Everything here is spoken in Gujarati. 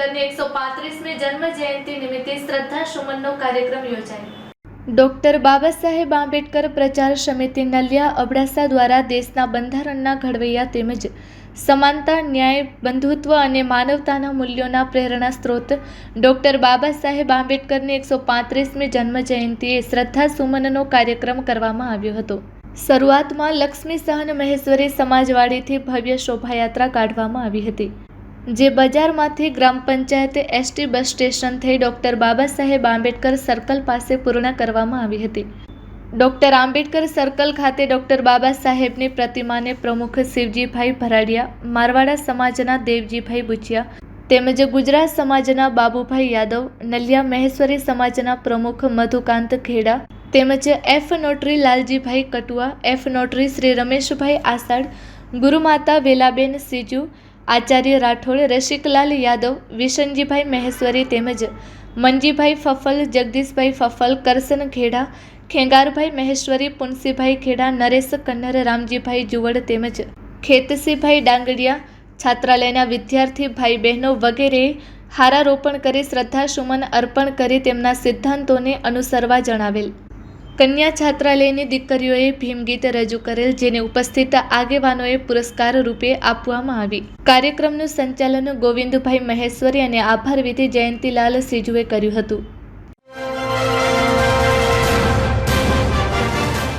આંબેડકરની 135મી જન્મ જયંતિ નિમિત્તે શ્રદ્ધા સુમનનો કાર્યક્રમ યોજાયો। ડોક્ટર બાબા સાહેબ આંબેડકર પ્રચાર સમિતિ નલિયા અબડાસા દ્વારા દેશના બંધારણના ઘડવૈયા તેમજ સમાનતા, ન્યાય, બંધુત્વ અને માનવતાના મૂલ્યોના પ્રેરણા સ્ત્રોત ડોક્ટર બાબા સાહેબ આંબેડકરની 135મી જન્મ જયંતિએ શ્રદ્ધા સુમનનો કાર્યક્રમ કરવામાં આવ્યો હતો। શરૂઆતમાં લક્ષ્મી સહન મહેશ્વરી સમાજવાડીથી ભવ્ય શોભાયાત્રા કાઢવામાં આવી હતી, જે બજારમાંથી ગ્રામ પંચાયત એસટી બસ સ્ટેશન થઈ ડોક્ટર બાબા સાહેબ આંબેડકર સર્કલ પાસે પૂર્ણ કરવામાં આવી હતી। ડોક્ટર આંબેડકર સર્કલ ખાતે ડોક્ટર બાબા સાહેબની પ્રતિમાને પ્રમુખ શિવજીભાઈ ભરાડિયા, મારવાડા સમાજના દેવજીભાઈ બુચિયા તેમજ ગુજરાત સમાજના બાબુભાઈ યાદવ, નલિયા મહેશ્વરી સમાજના પ્રમુખ મધુકાંત ખેડા તેમજ એફ નોટરી લાલજીભાઈ કટુઆ, એફ નોટરી શ્રી રમેશભાઈ આસાડ, ગુરુમાતા વેલાબેન સીજુ, આચાર્ય રાઠોડ, રસિકલાલ યાદવ, વિશનજીભાઈ મહેશ્વરી તેમજ મનજીભાઈ ફફલ, જગદીશભાઈ ફફલ, કરસન ખેડા, ખેંગારભાઈ મહેશ્વરી, પુનસીભાઈ ખેડા, નરેશ કન્નર, રામજીભાઈ જુવડ તેમજ ખેતસીભાઈ ડાંગડિયા, છાત્રાલયના વિદ્યાર્થી ભાઈ બહેનો વગેરેએ હારારોપણ કરી શ્રદ્ધા સુમન અર્પણ કરી તેમના સિદ્ધાંતોને અનુસરવા જણાવેલ। કન્યા છાત્રાલયની દીકરીઓએ ભીમગીત રજૂ કરેલ, જેને ઉપસ્થિત આગેવાનોએ પુરસ્કાર રૂપે આપવામાં આવી। કાર્યક્રમનું સંચાલન ગોવિંદભાઈ મહેશ્વરી અને આભાર વિધિ જયંતિલાલ સીજુએ કર્યું હતું।